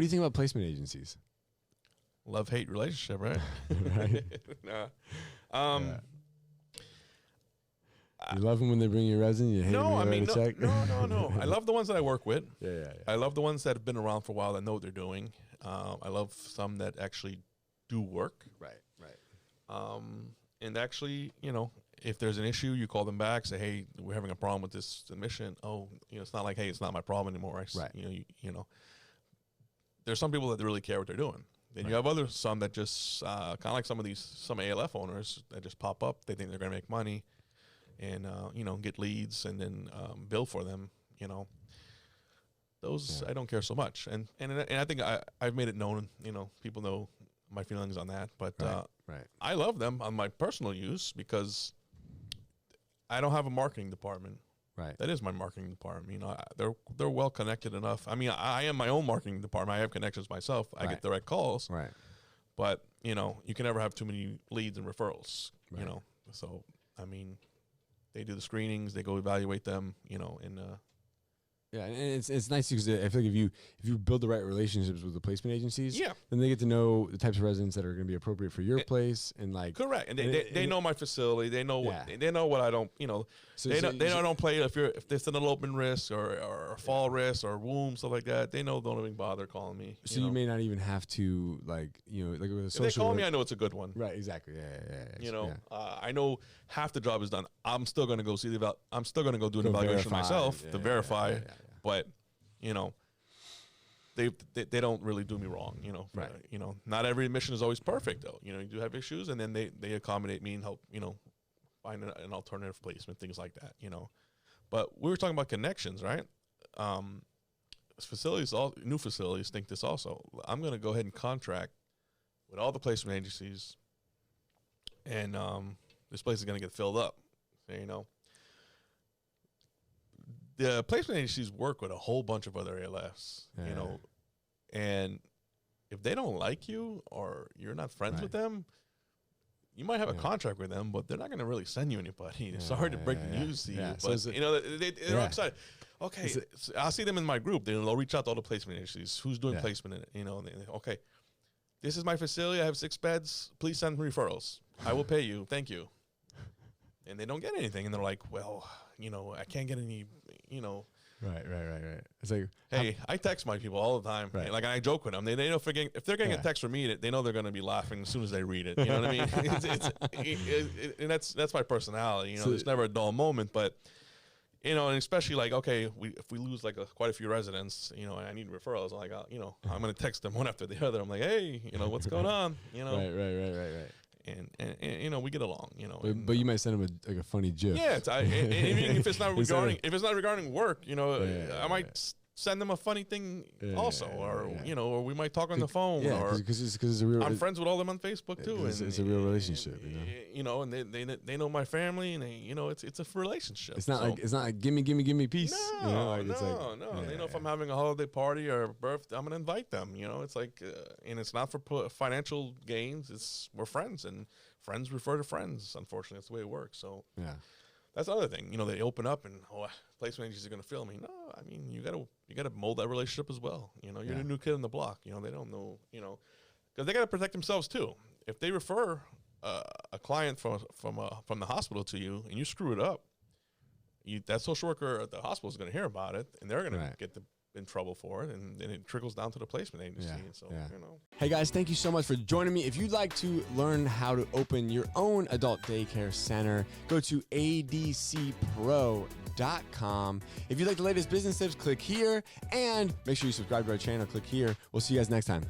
do you think about placement agencies? Love-hate relationship, right? Right. Nah. You love them when they bring you a resin. You hate them when they write a check. No. I love the ones that I work with. Yeah. I love the ones that have been around for a while that know what they're doing. I love some that actually do work. Right. And actually, if there's an issue, you call them back, say, hey, we're having a problem with this submission. Oh, it's not like, hey, it's not my problem anymore. Right. There's some people that really care what they're doing. Then you have some that just kind of like some ALF owners that just pop up. They think they're going to make money and, get leads and then bill for them, Those I don't care so much. And I think I've made it known, people know my feelings on that. But Right. I love them on my personal use because I don't have a marketing department. Right. That is my marketing department. They're well connected enough. I mean, I am my own marketing department. I have connections myself. I get direct calls. Right. But, you can never have too many leads and referrals, Right. So, I mean, they do the screenings, they go evaluate them, and Yeah, and it's nice because I feel like if you build the right relationships with the placement agencies, Yeah. then they get to know the types of residents that are going to be appropriate for your place, and like correct. And they know my facility. They know they know what I don't. So they don't play if there's an open risk or a fall risk or womb, stuff like that. They know, don't even bother calling me. So you may not even have to like with a If social. they call me, I know it's a good one. Right. Exactly. Yeah. I know half the job is done. I'm still going to go see I'm still going to go do an evaluation myself to verify. But, they don't really do me wrong, Right. Not every admission is always perfect though. You do have issues and then they accommodate me and help, find an alternative placement, things like that, But we were talking about connections, right? New facilities think this also. I'm going to go ahead and contract with all the placement agencies and this place is going to get filled up, The placement agencies work with a whole bunch of other ALFs, and if they don't like you or you're not friends with them, you might have a contract with them, but they're not going to really send you anybody. Sorry to break the news to you, but they're excited. Okay, so I'll see them in my group. They'll reach out to all the placement agencies. Who's doing placement? Okay, this is my facility. I have 6 beds. Please send referrals. I will pay you. Thank you. And they don't get anything, and they're like, well, I can't get any, Right. It's like, hey, I text my people all the time. Right. Like, I joke with them. They know if they're getting a text from me, they know they're going to be laughing as soon as they read it. You know what I mean? And that's my personality. There's never a dull moment, but and especially like, okay, if we lose like quite a few residents, and I need referrals, I'm like, I'm going to text them one after the other. I'm like, hey, what's going on? Right. And we get along, But you might send them a funny GIF. Yeah, and even if it's not regarding work, I might send them a funny thing also, or we might talk on the phone, or because it's a real. I'm friends with all of them on Facebook too, and it's a real relationship, and they know my family, and it's a relationship. It's not like gimme peace. No. They know if I'm having a holiday party or a birthday, I'm gonna invite them. It's like, and it's not for financial gains. We're friends, and friends refer to friends. Unfortunately, that's the way it works. So yeah. That's the other thing. They open up and placement agencies are going to fill me. No, I mean you got to mold that relationship as well. You're the new kid on the block. They don't know. Because they got to protect themselves too. If they refer a client from the hospital to you and you screw it up, that social worker at the hospital is going to hear about it and they're going to get in trouble for it, and then it trickles down to the placement agency. Hey guys, thank you so much for joining me. If you'd like to learn how to open your own adult daycare center, go to adcpro.com. If you'd like the latest business tips, click here, and make sure you subscribe to our channel. Click here. We'll see you guys next time.